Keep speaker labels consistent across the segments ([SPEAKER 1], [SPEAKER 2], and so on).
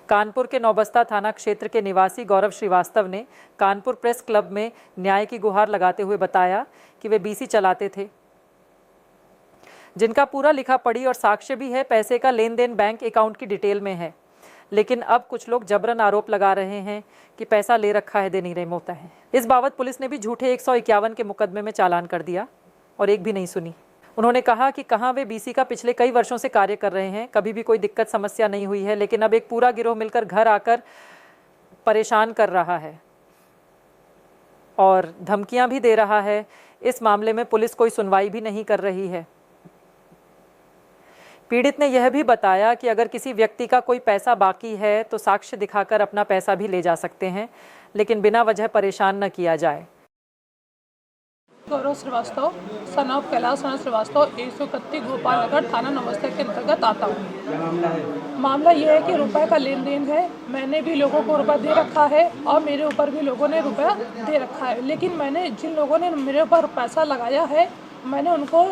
[SPEAKER 1] कानपुर के नौबस्ता थाना क्षेत्र के निवासी गौरव श्रीवास्तव ने कानपुर प्रेस क्लब में न्याय की गुहार लगाते हुए बताया कि वे बीसी चलाते थे, जिनका पूरा लिखा पढ़ी और साक्ष्य भी है। पैसे का लेन देन बैंक अकाउंट की डिटेल में है, लेकिन अब कुछ लोग जबरन आरोप लगा रहे हैं कि पैसा ले रखा है, दे नहीं रहे होता है। इस बाबत पुलिस ने भी झूठे 151 के मुकदमे में चालान कर दिया और एक भी नहीं सुनी। उन्होंने कहा कि कहां वे बीसी का पिछले कई वर्षों से कार्य कर रहे हैं, कभी भी कोई दिक्कत समस्या नहीं हुई है, लेकिन अब एक पूरा गिरोह मिलकर घर आकर परेशान कर रहा है और धमकियां भी दे रहा है। इस मामले में पुलिस कोई सुनवाई भी नहीं कर रही है। पीड़ित ने यह भी बताया कि अगर किसी व्यक्ति का कोई पैसा बाकी है तो साक्ष्य दिखाकर अपना पैसा भी ले जा सकते हैं, लेकिन बिना वजह परेशान न किया जाए।
[SPEAKER 2] गौरव श्रीवास्तव सन ऑफ कैलाश राणा श्रीवास्तव 131 गोपाल नगर थाना नौबस्ता के अंतर्गत आता हूँ। मामला यह है कि रुपए का लेन देन है। मैंने भी लोगों को रुपया दे रखा है और मेरे ऊपर भी लोगों ने रुपया दे रखा है, लेकिन मैंने जिन लोगों ने मेरे ऊपर पैसा लगाया है मैंने उनको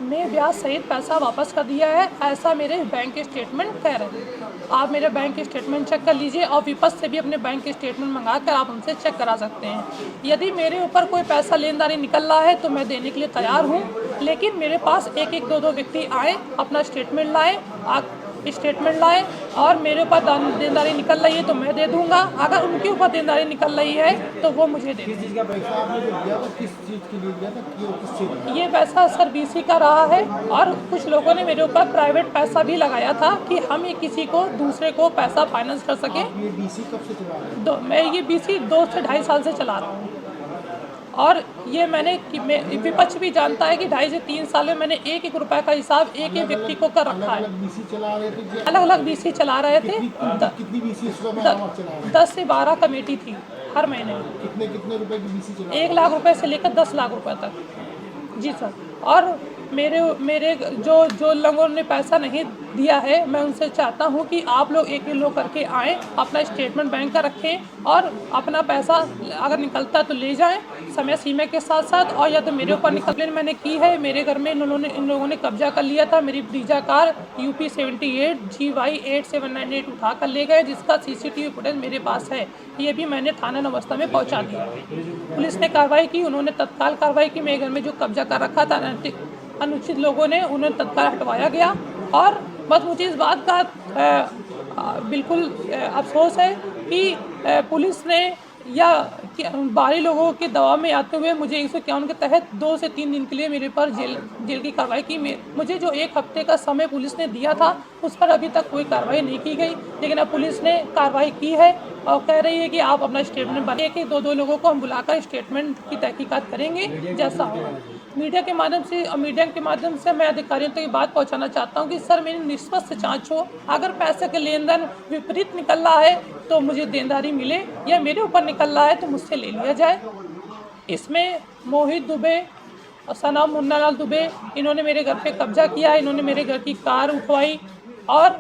[SPEAKER 2] ब्याज सहित पैसा वापस कर दिया है, ऐसा मेरे बैंक स्टेटमेंट कह रहे हैं। आप मेरे बैंक स्टेटमेंट चेक कर लीजिए और विपक्ष से भी अपने बैंक स्टेटमेंट मंगा कर आप उनसे चेक करा सकते हैं। यदि मेरे ऊपर कोई पैसा लेनदारी निकल रहा है तो मैं देने के लिए तैयार हूँ, लेकिन मेरे पास एक एक दो व्यक्ति आए, अपना स्टेटमेंट लाए और मेरे ऊपर देनदारी निकल रही है तो मैं दे दूंगा। अगर उनके ऊपर देनदारी निकल रही है तो वो मुझे दे दें। ये पैसा सर बीसी का रहा है और कुछ लोगों ने मेरे ऊपर प्राइवेट पैसा भी लगाया था कि हम ये किसी को दूसरे को पैसा फाइनेंस कर सके। मैं ये बीसी 2 से 2.5 साल से चला रहा हूँ और ये विपक्ष भी जानता है कि 2.5 से 3 साल में मैंने एक एक रुपए का हिसाब एक एक व्यक्ति को कर रखा है। अलग अलग बीसी चला रहे थे। 10 से 12 कमेटी थी हर महीने।
[SPEAKER 3] कितने रुपए की बीसी चला?
[SPEAKER 2] 1 लाख रुपए से लेकर 10 लाख रुपए तक। जी सर। और मेरे जो लोगों ने पैसा नहीं दिया है, मैं उनसे चाहता हूं कि आप लोग एक लोग करके आएँ, अपना स्टेटमेंट बैंक का रखें और अपना पैसा अगर निकलता है तो ले जाएं समय सीमा के साथ साथ। और या तो मेरे ऊपर कंप्लेन मैंने की है, मेरे घर में इन लोगों ने कब्जा कर लिया था। मेरी ब्रीजा कार UP 78 GY 8798 उठा कर ले गए, जिसका CCTV फुटेज मेरे पास है। ये भी मैंने थाना नौबस्ता में पहुँचा दिया। पुलिस ने कार्रवाई की, उन्होंने तत्काल कार्रवाई की। मेरे घर में जो कब्जा कर रखा था अनुचित लोगों ने, उन्हें तत्काल हटवाया गया। और बस मुझे इस बात का बिल्कुल अफसोस है कि पुलिस ने या बाहरी लोगों के दबाव में आते हुए मुझे 151 के तहत 2 से 3 दिन के लिए मेरे पर जेल की कार्रवाई की। मुझे जो 1 हफ्ते का समय पुलिस ने दिया था उस पर अभी तक कोई कार्रवाई नहीं की गई, लेकिन अब पुलिस ने कार्रवाई की है और कह रही है कि आप अपना स्टेटमेंट बनाइए। एक दो लोगों को हम बुलाकर स्टेटमेंट की तहकीकात करेंगे जैसा होगा। मीडिया के माध्यम से मैं अधिकारियों तक ये बात पहुंचाना चाहता हूं कि सर मेरी निष्पक्ष जांच हो। अगर पैसे के लेन देन विपरीत निकल रहा है तो मुझे देनदारी मिले, या मेरे ऊपर निकल रहा है तो मुझसे ले लिया जाए। इसमें मोहित दुबे और सना मुन्नालाल दुबे, इन्होंने मेरे घर पे कब्जा किया, इन्होंने मेरे घर की कार उठवाई और